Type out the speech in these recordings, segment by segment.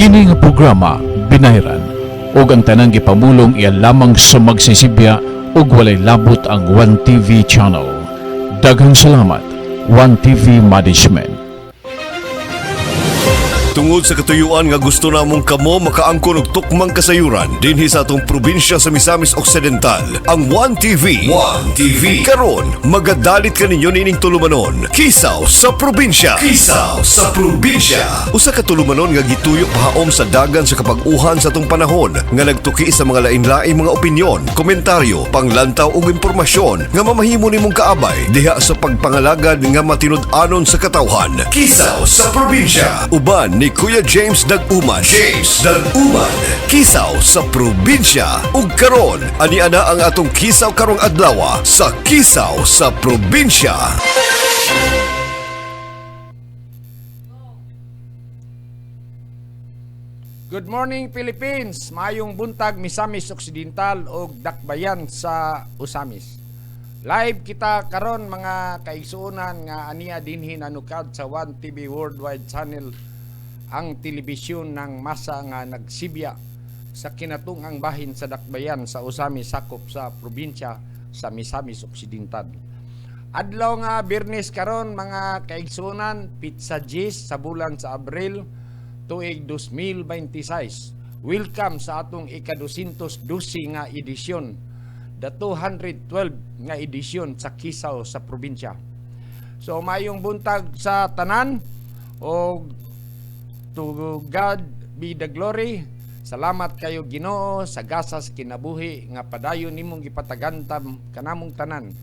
Kini nga programa binayran ug ang tanang gipamulong iya lamang sa magsisibya ug walay labot ang One TV channel. Daghang salamat One TV Management. Tungod sa katuyuan nga gusto namong kamo makaangkon og tukmang kasayuran dinhi sa atong probinsya sa Misamis Occidental, ang One TV. One TV karon magadalit kaninyo nining tulumanon. Kisaw sa probinsya. Kisaw sa probinsya. Usa ka tulumanon nga gituyo pahaom sa dagan sa kapag-uhan sa atong panahon nga nagtuki sa mga lain-laing mga opinyon, komentaryo, panglantaw ug impormasyon nga mamahimo nimong kaabay diha sa pagpangalagad nga matinud-anon sa katawhan. Kisaw sa probinsya. Uban ni Kuya James Dag-Uman. Kisaw sa probinsya. Ug karon ani ana ang atong kisaw karong adlaw sa Kisaw sa probinsya. Good morning Philippines! Mayong buntag Misamis Occidental o Dakbayan sa Usamis. Live kita karon mga kaigsuonan nga aniya dinhi nanukad sa One TV Worldwide Channel ang telebisyon ng masa nga nagsibya sa kinatung-ang bahin sa Dakbayan sa Usamis sakop sa probinsya sa Misamis Occidental. Adlaw nga Biyernes karon mga kaigsuonan, Pizza Gis sa bulan sa Abril tuig 2026. Welcome sa atong ika-212 nga edisyon, the 212 nga edisyon sa Kisaw sa probinsya. So mayong buntag sa tanan o to God be the glory. Salamat kayo Ginoo sa gasas kinabuhi nga padayon nimong gipatagantam kanamong tanan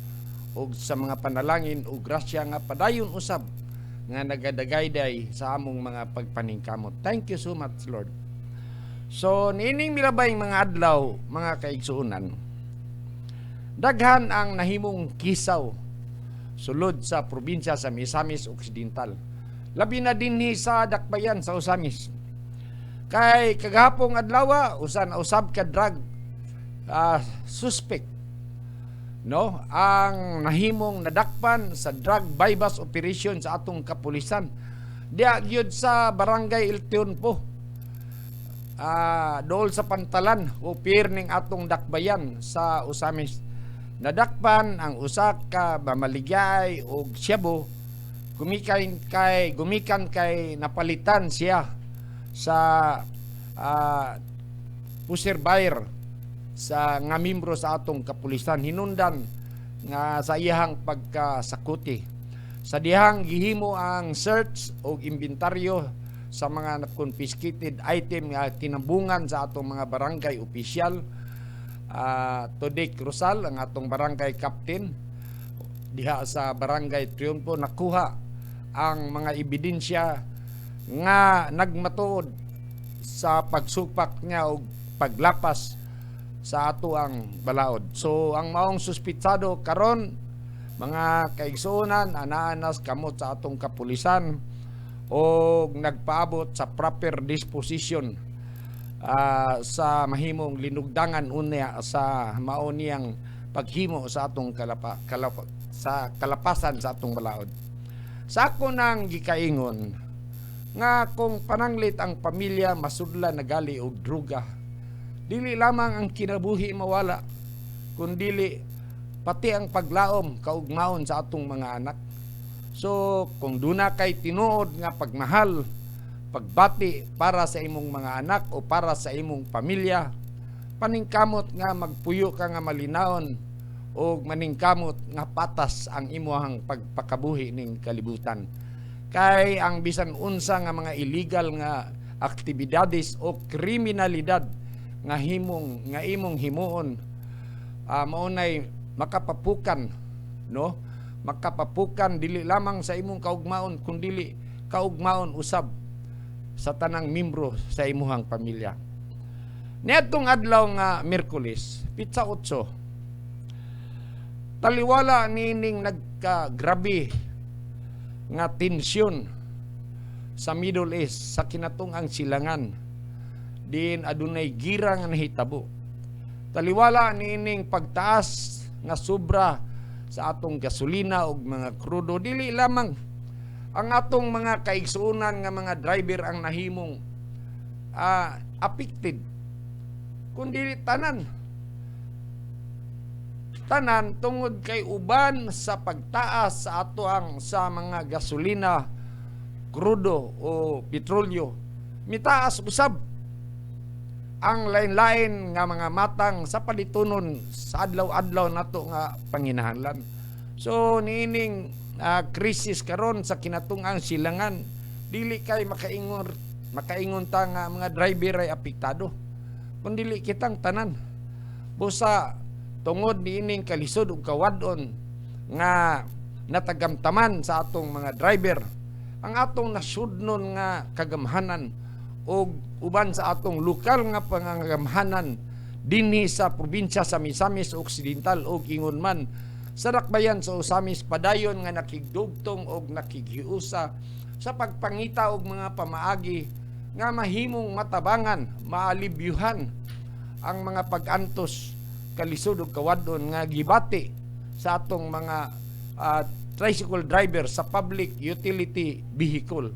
ug sa mga panalangin ug grasya nga padayon usab nga nagadagayday sa among mga pagpaningkamot. Thank you so much Lord. So niining milabay mga adlaw mga kaigsuonan, daghan ang nahimong kisaw sulod sa probinsya sa Misamis Occidental. Labi na dinhi sa Dakbayan sa Usamis. Kay kagahapong adlaw usab ka drug suspect no ang nahimong nadakpan sa drug bypass operation sa atong kapulisan diya gyud sa barangay El Tiunpo dool sa Pantalan o pier ning atong Dakbayan sa Usamis. Nadakpan ang usa ka mamaligay og Cebu gumikan kay napalitan siya sa pusher buyer sa nga membro sa atong kapulisan, hinundan nga sa iyang pagkasakuti. Sa dihang gihimo ang search o inventaryo sa mga confiscated item nga tinambungan sa atong mga barangay opisyal. Todik Rosal ang atong barangay captain diha sa barangay Triunfo nakuha ang mga ebidensya nga nagmatuod sa pagsukpak niya o paglapas sa ato ang balaod. So ang maong suspitsado karon mga kaigsuonan anaanas kamot sa atong kapulisan o nagpaabot sa proper disposition sa mahimong linugdangan unya sa mao niyang paghimo sa atong sa kalapasan sa atong balaod. Sa ako nang gikaingon nga kung pananglit ang pamilya masudla nagali og druga, dili lamang ang kinabuhi mawala, kundili pati ang paglaom kaugmaon sa atong mga anak. So kung duna kay tinuod nga pagmahal, pagbati para sa imong mga anak o para sa imong pamilya, paningkamot nga magpuyo ka nga malinaon o maningkamot nga patas ang imuhang pagpakabuhi ning kalibutan. Kay ang bisan unsa nga mga illegal nga aktibidades o kriminalidad nga imong himuon maunay makapapukan no makapapukan dili lamang sa imong kaugmaon kundi kaugmaon usab sa tanang membro sa imuhang pamilya. Niadtong adlaw nga Miyerkules, Pizza 8, taliwala nining nagkagrabe nga tensyon sa Middle East sa kinatung-ang silangan din adunay gira nga nahitabo. Taliwala nining pagtaas nga sobra sa atong gasolina ug mga krudo, dili lamang ang atong mga kaigsuonan nga mga driver ang nahimong affected, kundi tanan tungod kay uban sa pagtaas sa atoang sa mga gasolina, krudo o petrolyo, mitaas usab ang lain-lain nga mga matang sa palitunon sa adlaw-adlaw nato nga panginahanglan. So niining krisis karon sa kinatung-ang silangan, dili kay makaingon ta nga mga driver ay apektado, kundi kitang tanan. Busa tungod niining kalisod ug kawadon nga natagamtaman sa atong mga driver ang atong nasudnon nga kagamhanan o uban sa atong lokal nga pangangamhanan dinhi sa probinsya sa Misamis Occidental o ingon man sa dakbayan sa Osamis padayon nga nakigdugtong og nakighiusa sa pagpangita og mga pamaagi nga mahimong matabangan, maalibyuhan ang mga pag-antos kalisod ug kawadon nga gibati sa atong mga tricycle driver sa public utility vehicle.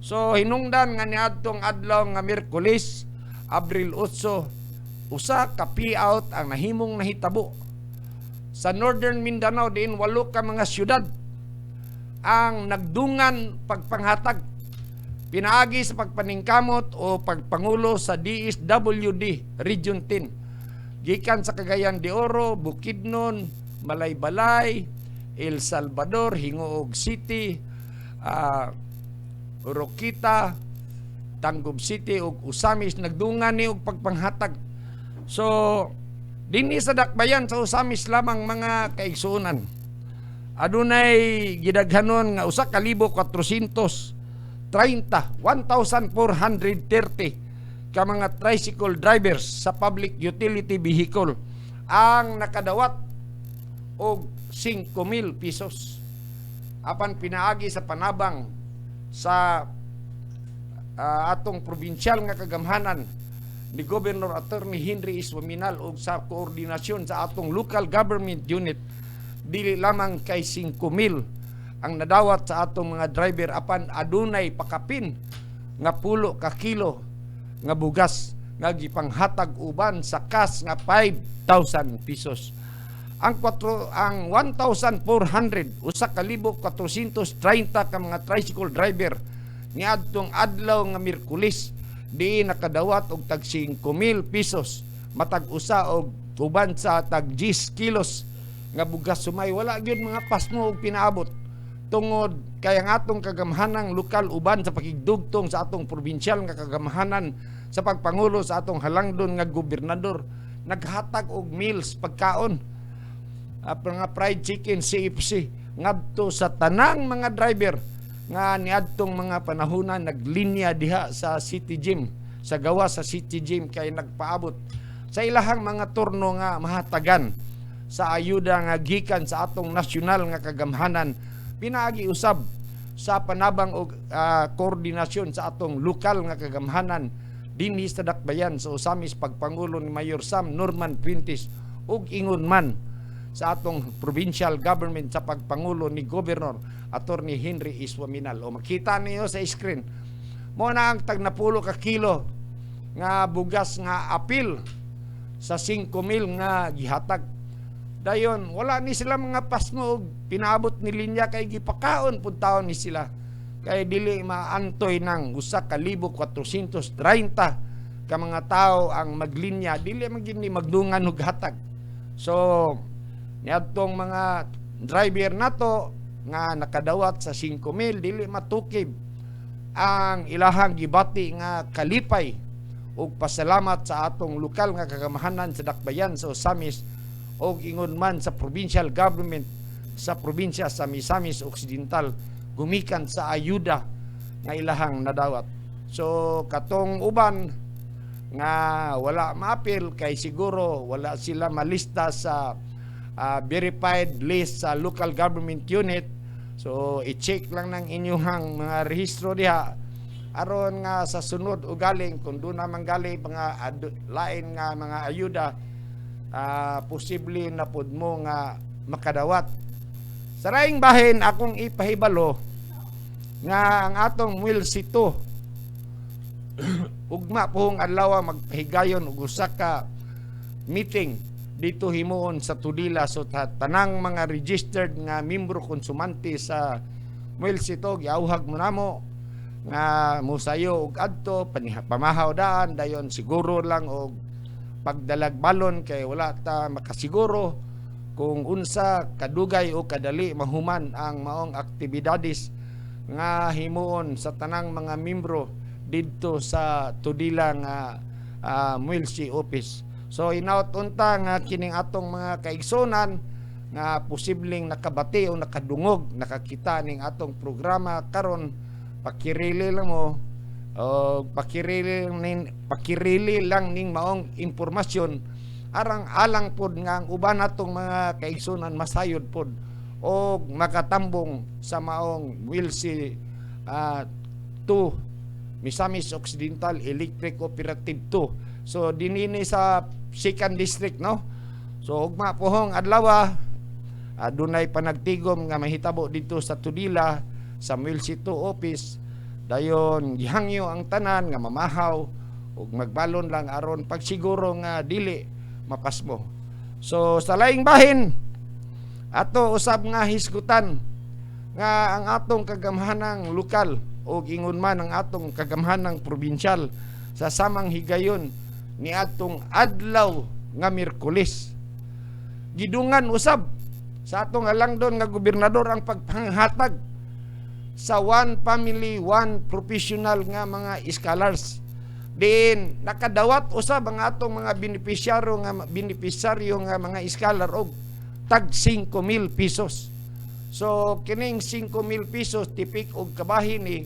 So hinungdan nga niadtong adlaw nga Miyerkules, Abril 8, usa ka payout ang nahimong nahitabo sa Northern Mindanao. Diin 8 ka mga syudad ang nagdungan pagpanghatag pinaagi sa pagpaningkamot o pagpangulo sa DSWD Region 10 gikan sa Cagayan de Oro, Bukidnon, Malaybalay, El Salvador, Hingoog City, Oroquita, Tangub City ug Usamis nagdungan ni og pagpanghatag. So dinhi sa dakbayan sa Usamis lamang mga kaigsuonan adunay gidaghanon nga 1,430 ka mga tricycle drivers sa public utility vehicle ang nakadawat og 5,000 pesos apan pinaagi sa panabang sa atong probinsyal nga kagamhanan ni Governor Attorney Henry Iswaminal og sa koordinasyon sa atong local government unit, dili lamang kay 5,000 ang nadawat sa atong mga driver apan adunay pakapin nga 10 ka kilo nga bugas nga gipanghatag uban sa kas nga 5,000 pesos. Ang 1,400 1,430 ka mga tricycle driver niadtong adlaw nga Miyerkules di nakadawat og tag 5,000 pesos matag usa og uban sa tag 10 kilos nga bugas sumay. Wala gyud mga pasmo og pinaabot tungod kay ang atong kagamhanang lokal uban sa pakigdugtong sa atong probinsyal nga kagamhanan sa pagpangulo sa atong halangdon nga gobernador naghatag og meals pagkaon mga fried chicken, CFC ngadto sa tanang mga driver nga niadtong mga panahonan naglinya diha sa City Gym, sa gawa sa City Gym kay nagpaabot sa ilahang mga turno nga mahatagan sa ayuda nga gikan sa atong nasyonal nga kagamhanan pinaagi usab sa panabang og koordinasyon sa atong lokal nga kagamhanan dinhi sa dakbayan sa Usamis pagpangulo ni Mayor Sam Norman Fuentes ug ingon man sa atong provincial government sa pagpangulo ni Governor Attorney Henry Iswaminal. O makita niyo sa screen mo na ang tag 10 ka kilo nga bugas nga apil sa 5,000 nga gihatag. Dayon wala ni sila mga pasmo pinaabot ni linya kay gipakaon pud taon ni sila kay dili maantoy ng 1,430 ka mga tao ang maglinya, dili man gid ni magdungan og hatag. So niadtong mga driver nato nga nakadawat sa 5,000 dili matukib ang ilahang gibati nga kalipay ug pasalamat sa atong lokal nga kagamahanan sa dakbayan sa Osamis og ingon man sa provincial government sa probinsya sa Misamis Occidental gumikan sa ayuda nga ilahang nadawat. So katong uban nga wala maapil kay siguro wala sila malista sa verified list sa local government unit. So i-check lang ng inyong mga rehistro diha aron nga sa sunod ugaling kung doon naman galing mga lain nga mga ayuda posible na pud mo nga makadawat. Sa raing bahin akong ipahibalo nga ang atong Will Sito ugma pohong adlaw magpahigayon og usa ka meeting dito himuon sa Tudila, so tanang mga registered nga membro konsumante sa Muelsi to giawhag mo namo nga musayo og adto pamahaw daan dayon siguro lang og pagdalag balon kay wala ta makasiguro kung unsa kadugay o kadali mahuman ang maong aktibidades nga himuon sa tanang mga membro didto sa Tudila nga Muelsi office. So inaut unta nga kining atong mga kaigsonan nga posibleng nakabati o nakadungog nakakita ning atong programa karon pakirili lang mo o pakirili lang ning maong impormasyon arang alang pod nga ang uban natong mga kaigsonan masayod pod o makatambong sa maong Muelsi 2 Misamis Occidental Electric Cooperative 2. So dinini sa 2nd District, no? So ugma pohong adlaw dunay panagtigom nga mahitabo dito sa Tudila sa Muelsi 2 office. Dayon gihangyo ang tanan nga mamahaw ug magbalon lang aron pagsiguro nga dili mapasmo. So sa laing bahin ato usab nga hisgutan nga ang atong kagamhanang lokal o ingon man ang atong kagamhanang probinsyal sa samang higayon ni atong adlaw nga Miyerkules. Gidungan usab sa atong halangdon nga gobernador ang pagpanghatag sa one family, one professional nga mga scholars. Diin nakadawat usab ang atong mga benepisyaryo nga mga scholar og tag 5,000 pesos. So kining 5,000 pesos tipik og kabahin ni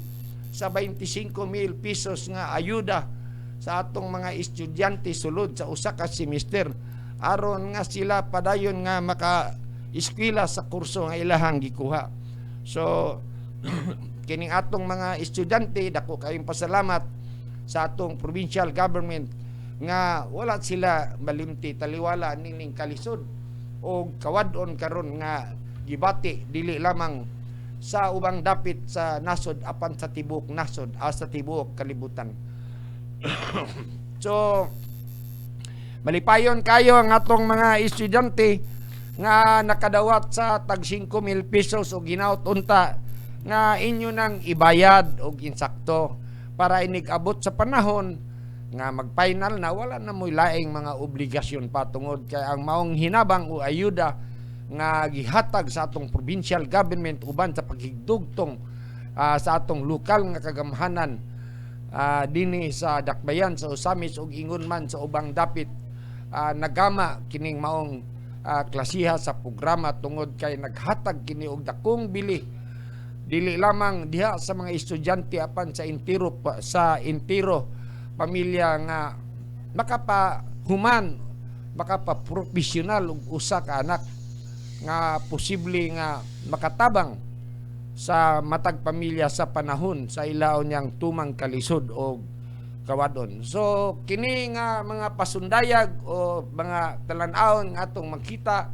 sa 25,000 pesos nga ayuda sa atong mga estudyante sulod sa usa ka semester aron nga sila padayon nga maka-eskwela sa kurso nga ilahang gikuha. So kining atong mga estudyante dako kayong pasalamat sa atong provincial government nga wala sila malimti taliwala ning kalisod o kawadon karon nga gibati dili lamang sa ubang dapit sa nasod apan sa tibuok nasod sa tibuok kalibutan. So malipayon kayo ang atong mga estudyante nga nakadawat sa tag 5,000 pesos o ginaut unta nga inyo nang ibayad og insakto para inig-abot sa panahon nga mag-final na wala na mo'y laing mga obligasyon patungod kay ang maong hinabang o ayuda nga gihatag sa atong provincial government uban sa paghigdugtong sa atong lokal nga kagamhanan dinhi sa Dakbayan, sa Usamis ug ingon man sa ubang dapit nagama kining maong klasiha sa programa tungod kay naghatag kini og dakong bili dili lamang diha sa mga estudyante apan sa entero pamilya nga makapahuman makapaprofesional og usa ka anak nga posible nga makatabang sa matag pamilya sa panahon sa ilaw niyang tumang kalisod o kawadon. So kini nga mga pasundayag o mga talan-awon nga atong makita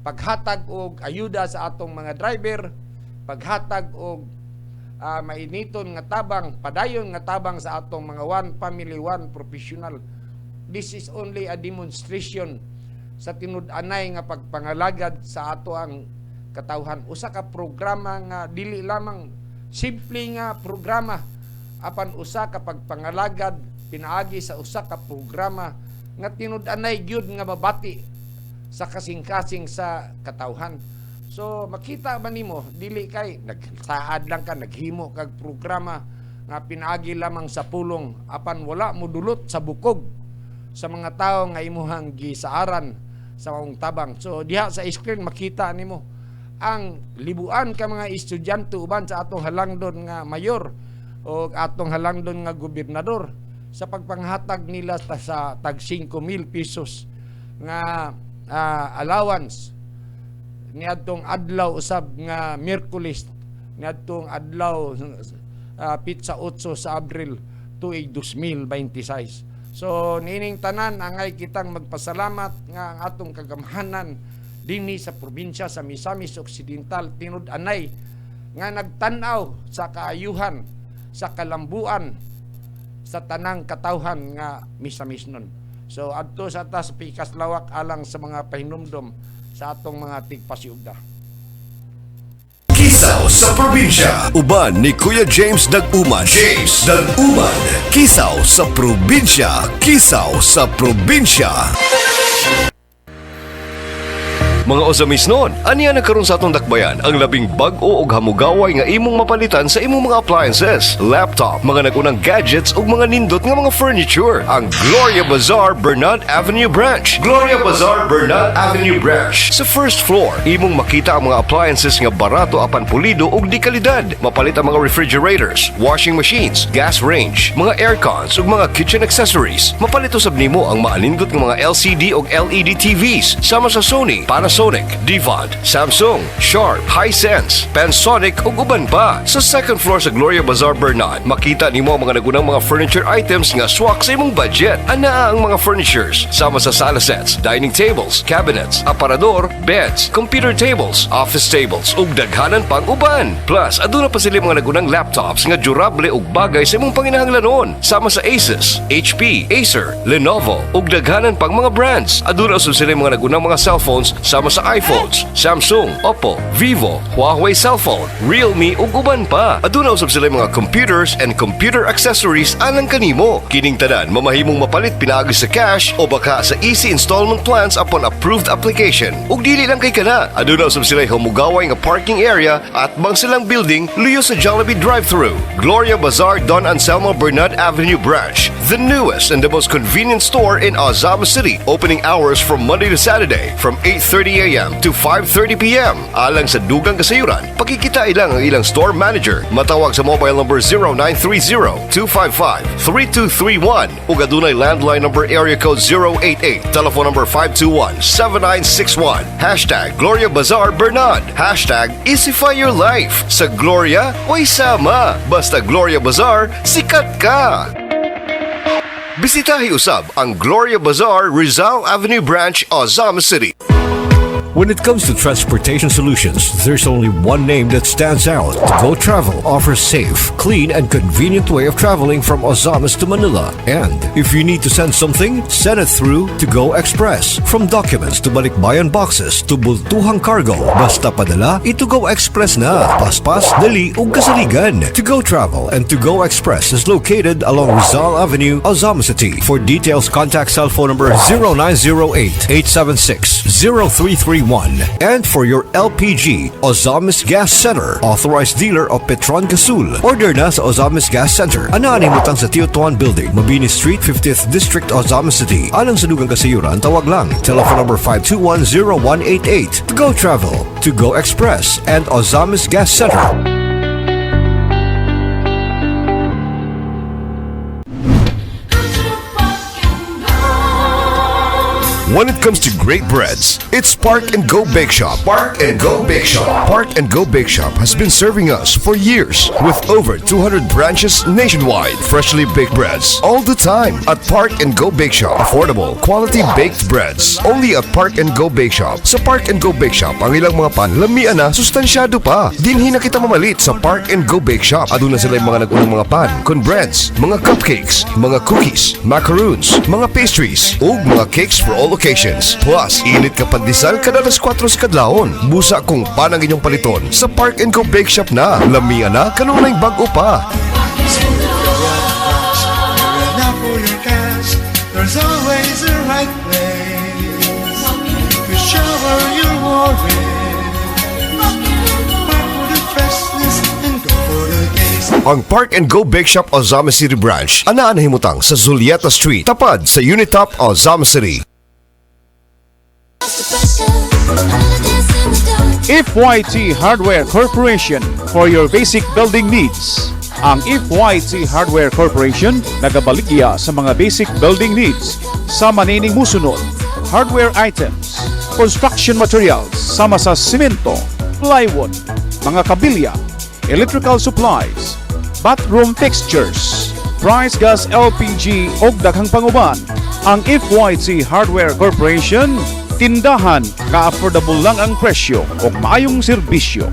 paghatag og ayuda sa atong mga driver, paghatag og mainiton nga tabang, padayon nga tabang sa atong mga one family, one professional. This is only a demonstration sa tinud-anay nga pagpangalagad sa ato ang katawhan. Usa ka programa nga dili lamang simple nga programa apan usa ka pagpangalagad pinaagi sa usa ka programa nga tinud-anay gyud nga mabati sa kasing-kasing sa katawhan. So makita ba nimo dili kay nagsaad lang ka naghimo kag programa nga pinaagi lamang sa pulong apan wala modulot sa bukog sa mga tawo nga imuhang gisaaran sa maong tabang. So diha sa screen makita nimo ang libuan ka mga estudyante uban sa atong halangdon nga mayor o atong halangdon nga gobernador sa pagpanghatag nila sa tag 5,000 pesos nga allowance niadtong adlaw usab nga Miyerkules niadtong adlaw pitsa 8 sa Abril tuig 2026. So nining tanan angay kitang magpasalamat nga ang atong kagamhanan dinhi sa probinsya sa Misamis Occidental tinud-anay nga nagtan-aw sa kaayuhan, sa kalambuan, sa tanang katawhan nga misamis nun. So adto sa ta sa pikas lawak alang sa mga pahinumdom sa atong mga tigpasiugda. Kisaw sa probinsya. Uban ni Kuya James Dag-uman. Kisaw sa probinsya. Kisaw sa probinsya. Mga osamis noon, aniya nagkaroon sa atong dakbayan ang labing bag-o og hamugaway nga imong mapalitan sa imong mga appliances, laptop, mga nagunang gadgets ug mga nindot nga mga furniture. Ang Gloria Bazaar, Bernard Avenue Branch. Gloria Bazaar, Bernard Avenue Branch. Sa first floor, imong makita ang mga appliances nga barato apan pulido ug di kalidad. Mapalit ang mga refrigerators, washing machines, gas range, mga aircons ug mga kitchen accessories. Mapalit usab nimo ang maanindot nga mga LCD ug LED TVs sama sa Sony, Panasonic, Devon, Samsung, Sharp, Hisense, Panasonic ug uban pa. Sa second floor sa Gloria Bazaar Bernard, makita nimo ang mga nagunang mga furniture items nga swak sa imong budget. Anaa ang mga furnitures sama sa sala sets, dining tables, cabinets, aparador, beds, computer tables, office tables ug daghanan pang uban. Plus, aduna pa sila mga nagunang laptops nga durable ug bagay sa imong panginahanglanon sama sa Asus, HP, Acer, Lenovo ug daghanan pang mga brands. Aduna usab sila mga nagunang mga cellphones sama sa iPhones, Samsung, Oppo, Vivo, Huawei cellphone, Realme ug uban pa. Aduna usab sila mga computers and computer accessories alang kanimo. Kining tanan mamahimong mapalit pinaagi sa cash o baka sa easy installment plans upon approved application. Ug dili lang kay kana, aduna usab sila humugaway nga parking area at bang silang building luyo sa Jollibee drive-thru. Gloria Bazaar, Don Anselmo Bernard Avenue Branch, the newest and the most convenient store in Ozama City. Opening hours from Monday to Saturday from 8:30 a.m. to 5:30 p.m. Alang sa dugang kasayuran, pakikita ilang ang ilang store manager. Matawag sa mobile number 0930-255-3231 ug adunay landline number area code 088, telephone number 521-7961. Hashtag Gloria Bazaar Bernard. Hashtag Easify Your Life. Sa Gloria, way sama. Basta Gloria Bazaar, sikat ka! Bisitahi usab ang Gloria Bazaar, Rizal Avenue Branch, Ozama City. When it comes to transportation solutions, there's only one name that stands out. Go Travel offers safe, clean, and convenient way of traveling from Ozamas to Manila. And if you need to send something, send it through to Go Express. From documents to balikbayan boxes to bultuhang cargo, basta padala, ito Go Express na. Paspas, dali, ug kasaligan. To Go Travel and To Go Express is located along Rizal Avenue, Ozama City. For details, contact cell phone number 0908-876-0331. And for your LPG, Ozamis Gas Center, authorized dealer of Petron Gasul. Order na sa Ozamis Gas Center. Anaanin mo tang sa Teotuan Building, Mabini Street, 50th District, Ozamis City. Alang sa dugang kasayuran, tawag lang. Telephone number 521-0188. To Go Travel, To Go Express, and Ozamis Gas Center. When it comes to great breads, it's Park and Go Bake Shop. Park and Go Bake Shop. Park and Go Bake Shop has been serving us for years with over 200 branches nationwide. Freshly baked breads all the time at Park and Go Bake Shop. Affordable, quality baked breads only at Park and Go Bake Shop. Sa Park and Go Bake Shop, ang ilang mga pan lamian na, sustansyado pa. Dinhi na kita mamalit sa Park and Go Bake Shop. Aduna sila yung mga nagunang mga pan, con breads, mga cupcakes, mga cookies, macaroons, mga pastries, ug mga cakes for all occasions. Plus, init ka pandesal kada alas 4 sa kadlawon. Busa kung panang inyong paliton sa Park and Go Bake Shop na. Lamian na, kanunay bago pa. There's always a right place to shower your worries. Park for the freshness and go for the taste. Ang Park and Go Bake Shop Ozama City Branch, anaan himutang sa Zulieta Street, tapad sa Unitop, Ozama City. FYT Hardware Corporation for your basic building needs. Ang FYT Hardware Corporation nagabaligya sa mga basic building needs sa manining musunod: hardware items, construction materials sama sa simento, plywood, mga kabilya, electrical supplies, bathroom fixtures, rice gas, LPG ug daghang panguban. Ang FYT Hardware Corporation tindahan nga affordable lang ang presyo ug maayong serbisyo.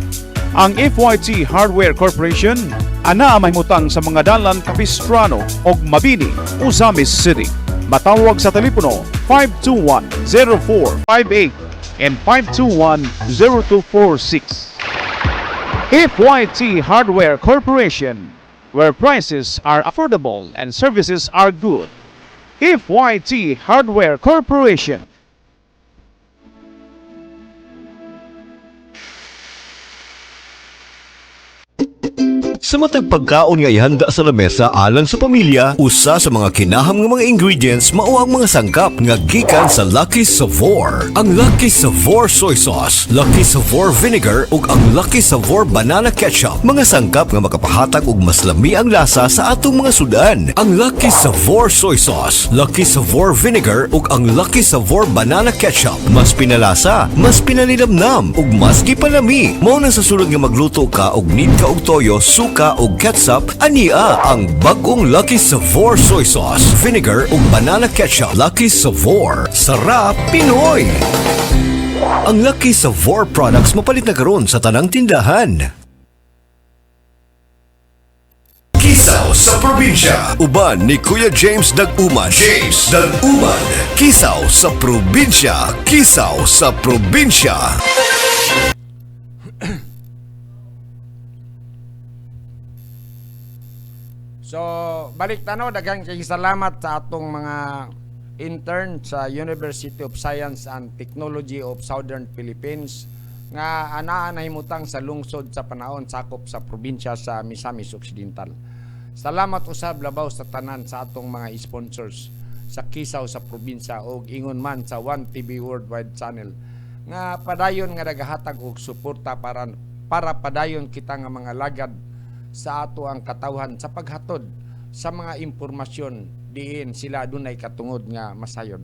Ang FYT Hardware Corporation Ana mahimutang sa mga dalan Capistrano ug Mabini, Ozamis City. Matawag sa telepono 521-0458 and 521-0246. FYT Hardware Corporation, where prices are affordable and services are good. FYT Hardware Corporation. Sa matag pagkaon nga ihanda sa lamesa alang sa pamilya, usa sa mga kinaham nga mga ingredients mao ang mga sangkap nga gikan sa Lucky Savor. Ang Lucky Savor Soy Sauce, Lucky Savor Vinegar ug ang Lucky Savor Banana Ketchup, mga sangkap nga makapahatag og mas lami ang lasa sa atong mga sudan. Ang Lucky Savor Soy Sauce, Lucky Savor Vinegar ug ang Lucky Savor Banana Ketchup, mas pinalasa, mas pinalinamnam ug mas gipalami. Mao na sa sulod nga magluto ka og need ka og toyo, suka o ketchup, ania ang bagong Lucky Savor Soy Sauce, Vinegar ug Banana Ketchup. Lucky Savor, sarap Pinoy! Ang Lucky Savor products mapalit na karon sa tanang tindahan. Kisaw sa probinsya. Uban ni Kuya James Dag-Uman. Kisaw sa probinsya. Kisaw sa probinsya. So, balik tanaw, daghang kay salamat sa atong mga intern sa University of Science and Technology of Southern Philippines nga anaa nahimutang sa lungsod sa panahon sakop sa probinsya sa Misamis Occidental. Salamat usab labaw sa tanan sa atong mga sponsors sa Kisaw sa probinsya o ingon man sa 1TV Worldwide Channel nga padayon nga nagahatag og suporta para padayon kita nga mga lagad sa ato ang katawhan sa paghatod sa mga impormasyon diin sila dunay katungod nga masayon.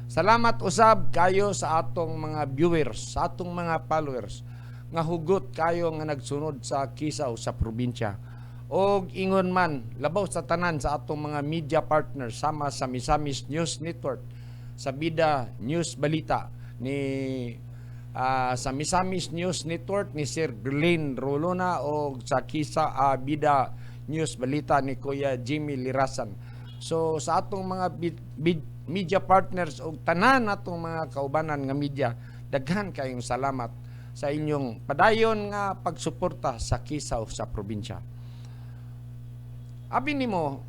Salamat usab kayo sa atong mga viewers, sa atong mga followers nga hugot kayo nga nagsunod sa Kisaw sa probinsya. Og ingon man labaw sa tanan sa atong mga media partners sama sa Misamis News Network, sa Bida News Balita ni sa Misamis News Network ni Sir Glenn Rolona o sa Bida News Balita ni Kuya Jimmy Lirasan. So sa atong mga media partners o tanan atong mga kaubanan nga media, daghan kayong salamat sa inyong padayon nga pagsuporta sa Kisaw sa probinsya. Abi nimo,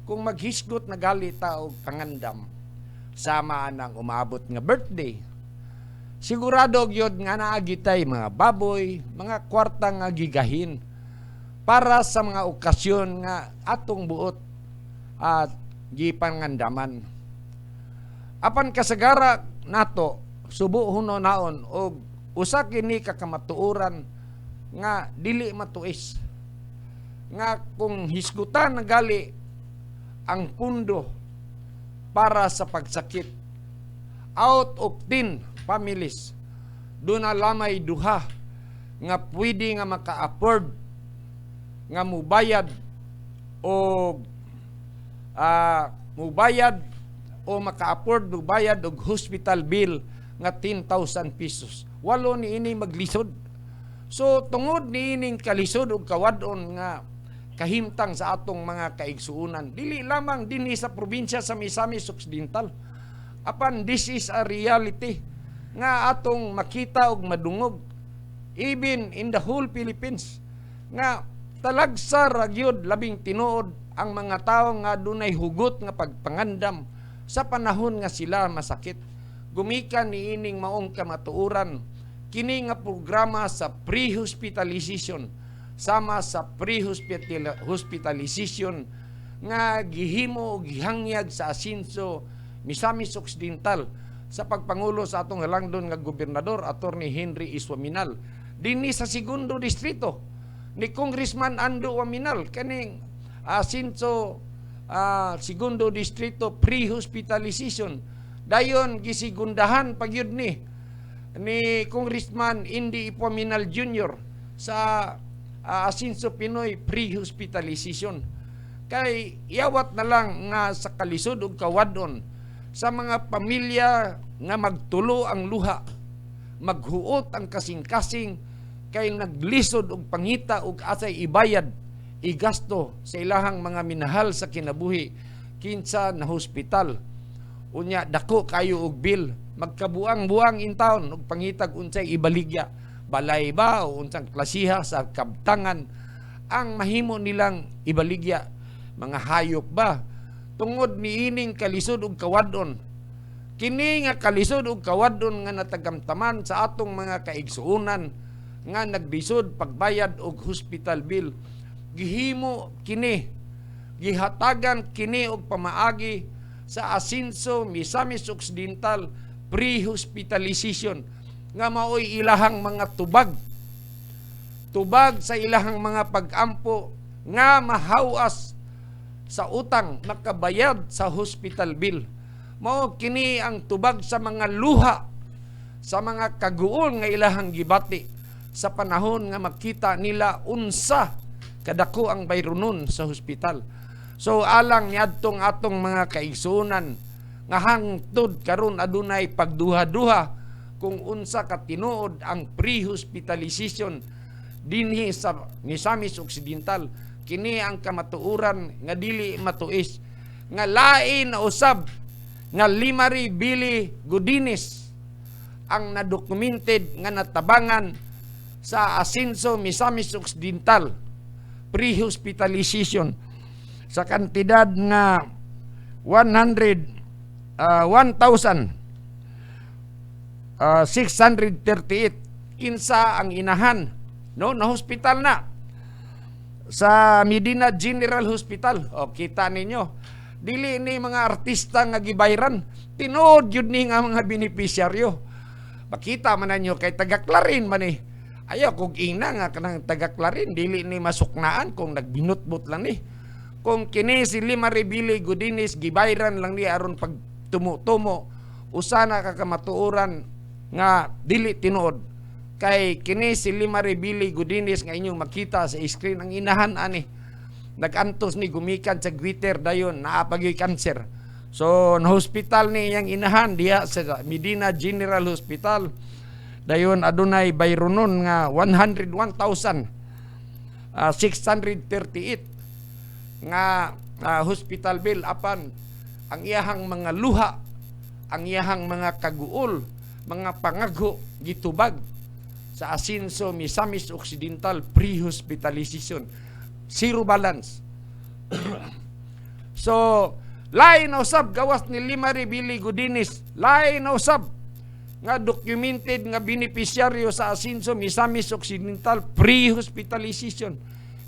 kung maghisgot na galita o pangandam sama nang umabot nga birthday, sigurado gyud nga naagitay mga baboy, mga kwarta nga gigahin para sa mga okasyon nga atong buot at gipangandaman. Apan kasagara nato subo huno naon og usa kini ka kamatuoran nga dili matuis. Nga kung hisgutan na gali ang pundo para sa pagsakit, out of 10 families, doon na lamay duha nga pwede nga maka-afford nga mubayad o maka-afford mubayad og hospital bill nga 10,000 pesos. Walo ni ini maglisod. So tungod ni ining kalisod og kawadon nga kahimtang sa atong mga kaigsuunan, dili lamang dinhi sa probinsya sa Misamis Occidental. Apan this is a reality nga atong makita og madungog even in the whole Philippines nga talagsa ra gyud labing tinuod ang mga tawo nga dunay hugot nga pagpangandam sa panahon nga sila masakit. Gumikan ni ining maong kamatuoran kini nga programa sa pre-hospitalization sama sa pre-hospitalization nga gihimo o gihangyag sa Asinso, Misamis Occidental sa pagpangulo sa atong halangdon nga gobernador Attorney Henry Iswaminal dinhi sa segundo distrito ni Congressman Ando Waminal kaning Asinso segundo distrito pre-hospitalization dayon gisigundahan pagyud ni Congressman Indy Ipuaminal Jr. sa Asinso Pinoy pre-hospitalization. Kay iawat na lang nga sa kalisod ug kawadon sa mga pamilya nga magtulo ang luha, maghuot ang kasing-kasing kay naglisod og pangita og asay ibayad igasto sa ilahang mga minahal sa kinabuhi kinsa na hospital. Unya dako kayo og bill, magkabuang-buang in town ug pangitag unsay ibaligya, balay ba o unsang klasiha sa kabtangan ang mahimo nilang ibaligya, mga hayop ba tungod niining kalisod ug kawadon. Kini nga kalisod ug kawadon nga natagamtaman sa atong mga kaigsuonan nga naglisod pagbayad og hospital bill, gihimo kini, gihatagan kini og pamaagi sa Asinso, Misamis Occidental pre-hospitalization nga maoy ilahang mga tubag sa ilahang mga pag-ampo nga mahawas sa utang nakabayad sa hospital bill. Mao kini ang tubag sa mga luha, sa mga kaguol nga ilahang gibati sa panahon nga makita nila unsa kadako ang bayronon sa hospital. So alang niadtong atong mga kaigsuonan nga hangtod karon adunay pagduha-duha kung unsa ka tinuod ang pre-hospitalization dinhi sa Misamis Occidental. Kini ang kamatuoran nga dili matuis, nga lain na usab nga 5 Billy Godines ang nadocumented nga natabangan sa Asinso, Misamis Occidental pre-hospitalization sa kantidad nga 1,638 kinsa ang inahan no na hospital na sa Medina General Hospital. O kita ninyo, dili ni mga artista nga gibayran, tinuod yun ni nga mga beneficiaryo. Makita man ninyo kay taga-Clarin man eh. Ayaw kung ina nga kanang taga-Clarin, dili ni masuknaan kung nagbinutbot lang ni. Kung kini si Lima Billy Godines gibayran lang ni aron pag tumo-tumo, usana ka kamatuoran nga dili tinuod. Kay kini si Lima Billy Godines nga inyong makita sa screen, ang inahan ani nagantos ni gumikan sa Twitter dayon naapagyoy cancer. So na hospital ni yang inahan diha sa Medina General Hospital. Dayon adunay bayronon nga 101,638 nga hospital bill apan ang iyahang mga luha, ang iyahang mga kaguol, mga pangagho gitubag sa Asinso, Misamis Occidental pre-hospitalization. Zero balance. So, lain na usab gawas ni Lima Billy Godines, lain na usab nga documented nga beneficiaryo sa Asinso, Misamis Occidental pre-hospitalization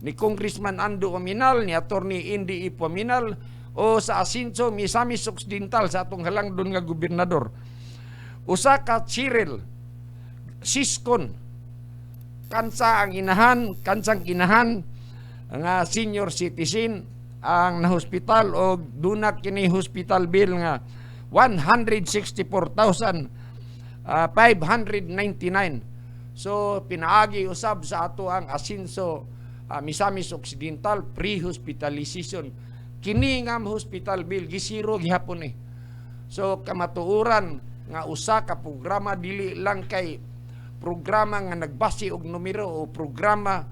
ni Congressman Ando Ominal, ni Attorney Indy Ipuaminal, o sa Asinso, Misamis Occidental sa atong halangdon nga gobernador. Usa ka Cyril Siskon, kansang inahan nga senior citizen ang na-hospital o dunat kini hospital bill nga 164,599. So pinaagi usab sa ato ang Asinso, Misamis Occidental pre-hospitalization. Kini nga hospital bill gisiro gihapon eh. So kamatuoran nga usa ka programa dili lang kay programa nga nagbasi og numero o programa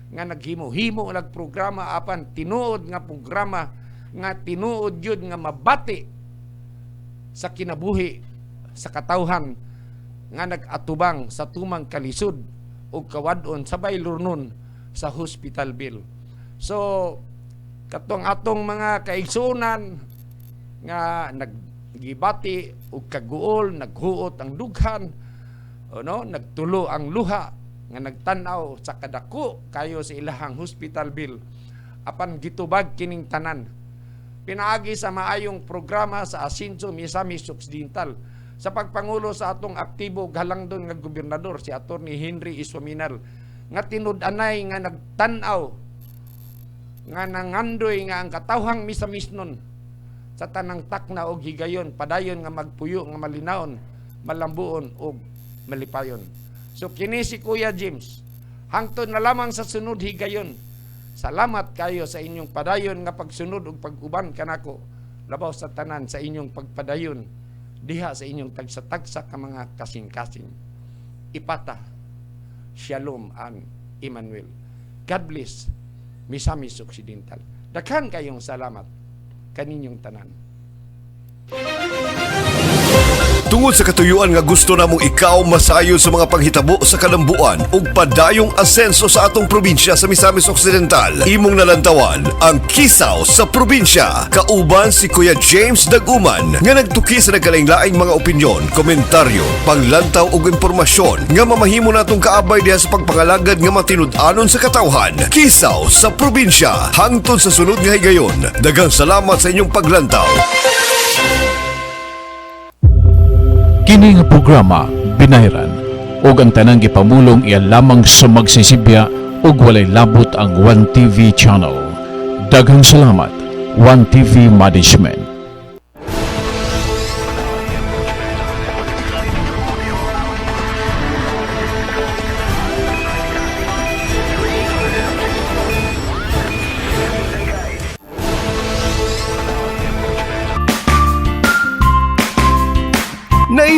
nga naghimo-himo lag programa apan tinuod nga programa nga tinuod yun nga mabati sa kinabuhi sa katawhan nga nag-atubang sa tumang kalisod o kawadon sabay lurnon sa hospital bill. So katong atong mga kaigsuonan nga naggibati og kaguol, naghuot ang dughan, nagtulo ang luha nga nagtan-aw sa kadako kayo sa ilahang hospital bill apan gitubag kining tanan. Pinaagi sa maayong programa sa Asinso, Misamis Occidental sa pagpangulo sa atong aktibo halangdon nga gobernador si Attorney Henry Isuaminal nga tinud-anay nga nagtan-aw nga nangandoy nga ang katawhang misamisnon sa tanang takna og higayon padayon nga magpuyo nga malinawon, malambuon og malipayon. So kini si Kuya James hangtod na lamang sa sunod higayon. Salamat kayo sa inyong padayon nga pagsunod ug pag-uban kanako labaw sa tanan sa inyong pagpadayon diha sa inyong tagsa-tagsa ka mga kasing-kasing. Ipata, Shalom and Emmanuel. God bless Misamis Occidental. Daghan kayong salamat kaninyong tanan. Tungod sa katuyuan nga gusto namong ikaw masayo sa mga panghitabo sa kalambuan ug padayong asenso sa atong probinsya sa Misamis Occidental, imong nalantawan ang Kisaw sa Probinsya. Kauban si Kuya James Daguman nga nagtuki sa nagkalain-laing mga opinyon, komentaryo, panglantaw ug impormasyon nga mamahimo natong kaabay diha sa pagpangalagad nga matinud-anon sa katawhan. Kisaw sa Probinsya, hangtod sa sunod nga higayon. Daghang salamat sa inyong paglantaw. Kini nga programa binayran ug ang tanang gipamulong iya lamang sa magsisibya ug walay labot ang 1TV channel. Daghang salamat 1TV Management.